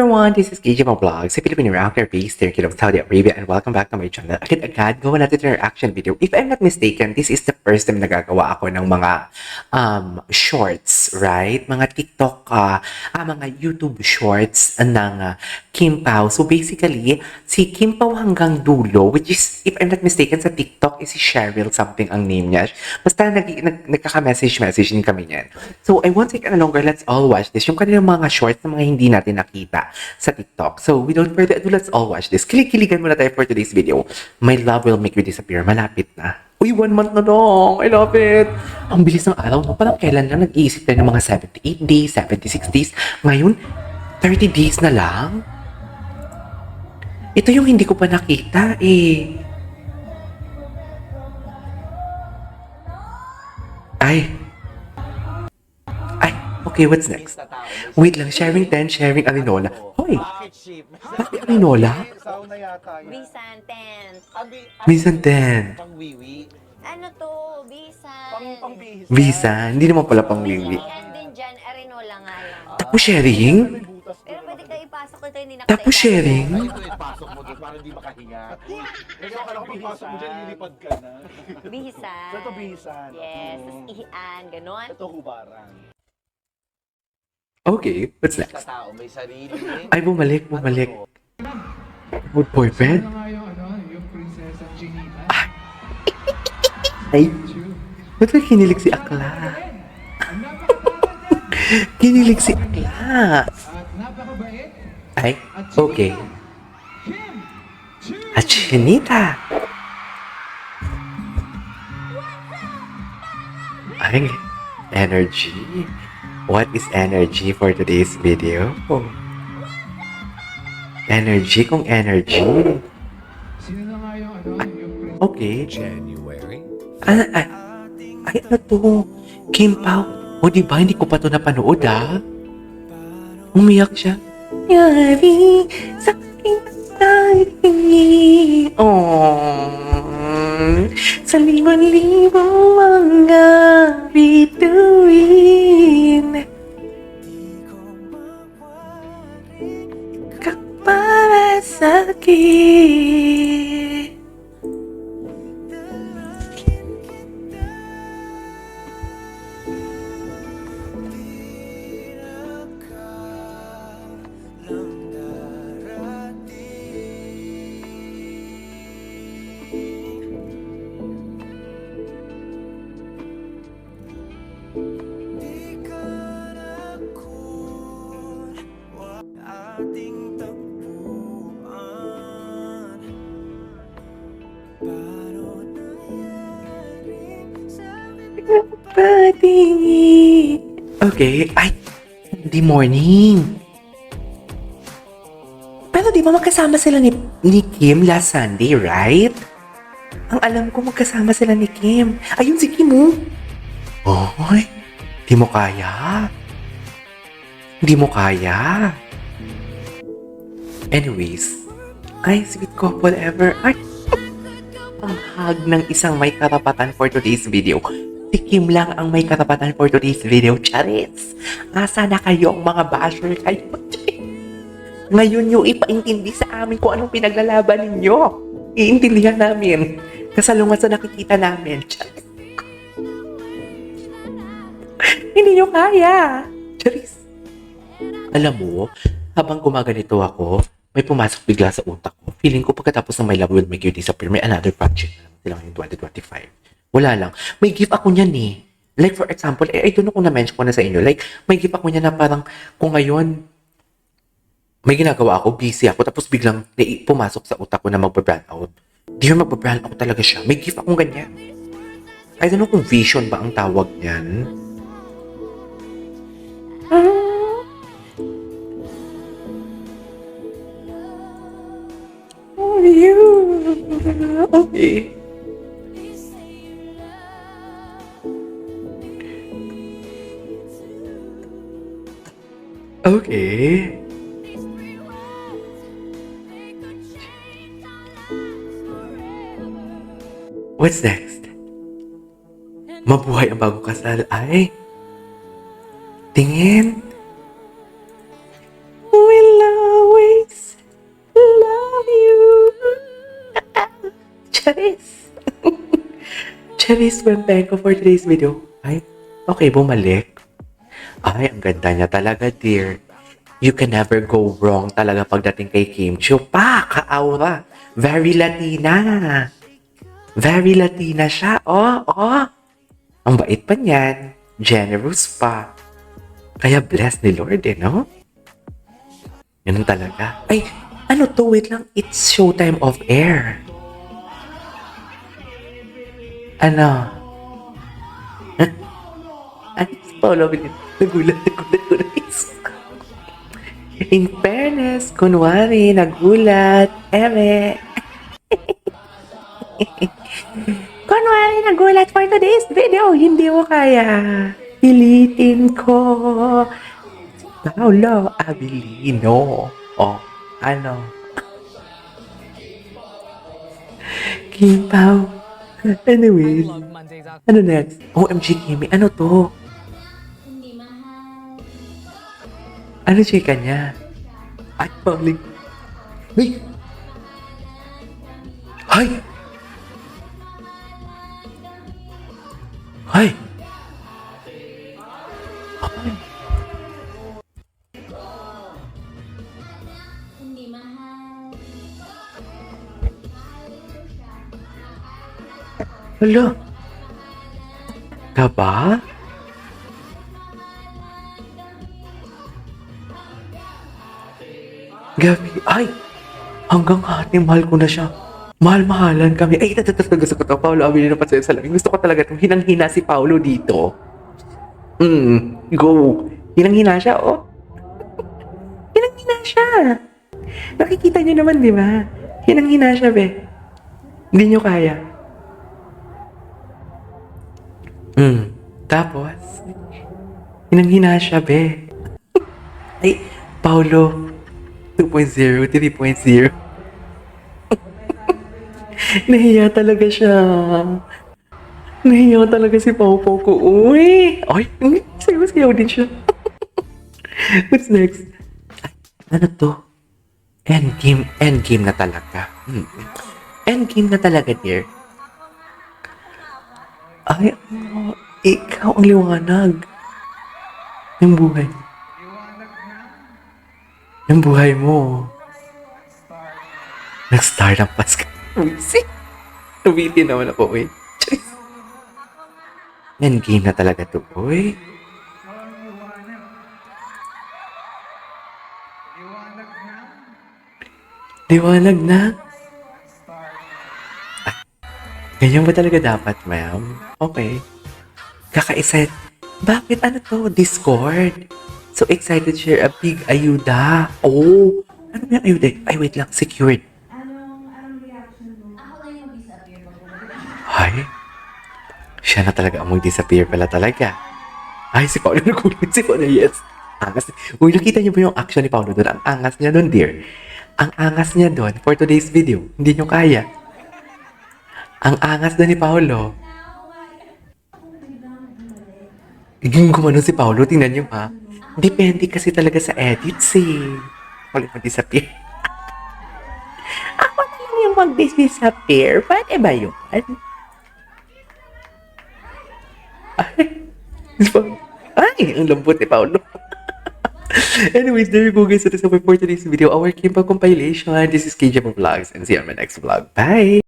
everyone, this is KJ Vlog, sa Filipino reactor based here in Saudi Arabia, and welcome back to my channel. Agad-agad, gawa natin yung reaction video. If I'm not mistaken, this is the first time nagagawa ako ng mga shorts, right? Mga TikTok, mga YouTube shorts ng Kim Pao. So basically, si Kim Pao hanggang dulo, which is, if I'm not mistaken, sa TikTok is si Cheryl something ang name niya. Basta nagkaka-message din kami niyan. So I won't take any longer, let's all watch this. Yung kanilang mga shorts na mga hindi natin nakita sa TikTok. So without further ado, let's all watch this. Kilig-kiligan muna tayo for today's video. My love will make you disappear. Malapit na. Uy, 1 month na dong. I love it. Ang bilis ng araw. Parang kailan lang nag-iisip tayo ng mga 78 days, 76 days. Ngayon, 30 days na lang. Ito yung hindi ko pa nakita eh. Okay, what's next? Wait lang, sharing 10, sharing Arinola. Hoy! Bakit Arinola? Bisan 10. Bisan 10. Pangwiwi. Ano to? Bisan. Pangbihis. Visa, hindi naman pala pang wiwi. And din dyan, Arenola nga yan. Tapos sharing? Pero pwede kayo ipasok ko ito, hindi na Tapos sharing? Ito ipasok mo doon para hindi makahinga. Ikaw ka lang pagpasok mo dyan, lilipad ka na. Bisan. So ito bihisan. Yes, tapos ihian, ganon. Ito hubaran. Okay, what's next? Sa tao, may sarili. Ay, bumalik. Good boyfriend? Yung prinsesa Ginita. Ay, ba't may kinilig si Akla? Kinilig si Akla. At napakabait. Ay, okay. Kim Chu. At Chinita. Ay, energy. What is energy for today's video? Energy kung energy. Sino na nga yung yung prinsesa? Okay. Ay, ano to? Kim Pao. O diba, hindi ko pa to napanood Umiyak siya. Yari sa aking tayo. Sa libang-libang mga bituin. Ikaw para sa'kin. ating tagpuan. Paano nangyari sa Patingin. Okay, ay, Sunday morning. Pero di ba magkasama sila ni Kim last Sunday, right? Ang alam ko magkasama sila ni Kim. Ayun si Kim, Oy, di mo kaya. Hindi mo kaya. Anyways, ay, sweet couple ever. Ay, ang hug ng isang may karapatan for today's video. Si Kim lang ang may karapatan for today's video. Charis! Asa na kayo ang mga basher kayo? Ngayon nyo ipaintindi sa amin kung anong pinaglalaban ninyo. Iintindihan namin. Kasalungan sa nakikita namin. Charis! Hindi nyo kaya. Charis! Alam mo, habang gumaganito ako, may pumasok bigla sa utak ko. Feeling ko pagkatapos ng My Love Will Make You Disappear, may another project na naman sila ngayong 2025. Wala lang. May gift ako niyan eh. Like for example, I don't know kung na-mention ko na sa inyo. Like, may gift ako niyan na parang kung ngayon, may ginagawa ako, busy ako, tapos biglang pumasok sa utak ko na magpa-brand out. Dear, magpa-brand out talaga siya. May gift akong ganyan. I don't know kung vision ba ang tawag niyan. Okay. Okay. What's next? Mabuhay ang bagong kasal ay tingin. We love Charis! Charis Wempenko for today's video. Ay, okay, bumalik. Ay, ang ganda niya talaga, dear. You can never go wrong talaga pagdating kay Kim Chiu. Pa, ka-aura. Very Latina. Very Latina siya. Oh. Ang bait pa niyan. Generous pa. Kaya blessed ni Lord no? Ganun talaga. Ay, ano to? Wait lang. It's showtime of air. Ano? Ay, Paolo, nagulat. In fairness, kunwari, nagulat. Eme. Kunwari, nagulat for today's video. Hindi mo kaya. Pilitin ko. Paolo Abilino. Oh, ano? Kim Pao. Anyways. Ano next? OMG, Kimi. Ano to? Ano chika niya? Ay, Pauling. Ay! Ay! Ay! Ay! Hala! Ka ba? Gabi, ay! Hanggang hati, mahal ko na siya. Mahal-mahalan kami. Ay, gusto ko to. Paolo Abilino pa sa salamin. Gusto ko talaga itong hinang-hina si Paolo dito. Go. Hinang-hina siya, oh. Hinang-hina siya. Nakikita niyo naman, di ba? Hinang-hina siya, be. Hindi niyo kaya. Tapos, hinang-hina siya, be. Ay, Paolo, 2.0, 3.0. Nahiya talaga siya. Nahiya talaga si Pau Pau ko. Uy! Ay, sayaw din siya. What's next? Ay, ano to? Endgame na talaga. Endgame na talaga, dear. Ay, ikaw ang liwanag. Yung buhay. Yung buhay mo. Nag-start ang Pasko. Umisip. Tumiti naman ako, uy. Endgame na talaga to, uy. Liwanag na. Ah, ganyan ba talaga dapat, ma'am? Okay. Kakaisa. Bakit ano to? Discord. So excited to share a big ayuda. Oh, ano yung ayuda? Ay, wait lang. Secured. Ay, siya na talaga ang mag-disappear pala talaga. Ay, si Paolo nagulat. Si Paolo, yes. Angas. Uy, nakita niyo ba yung action ni Paolo doon? Ang angas niya doon, dear. Ang angas niya doon for today's video. Hindi niyo kaya. Ang angas doon ni Paolo. Iging gumano si Paolo. Tingnan niyo, ha? Depende kasi talaga sa edits, eh. Paolo mag-disappear. Ako na lang yung mag-disappear. Pwede ba yun? Ay, ang lambot ni Paolo. Anyways, there you go guys. That is all for today's video. Our Kimpa compilation. This is KJ Vlogs and see you on my next vlog. Bye!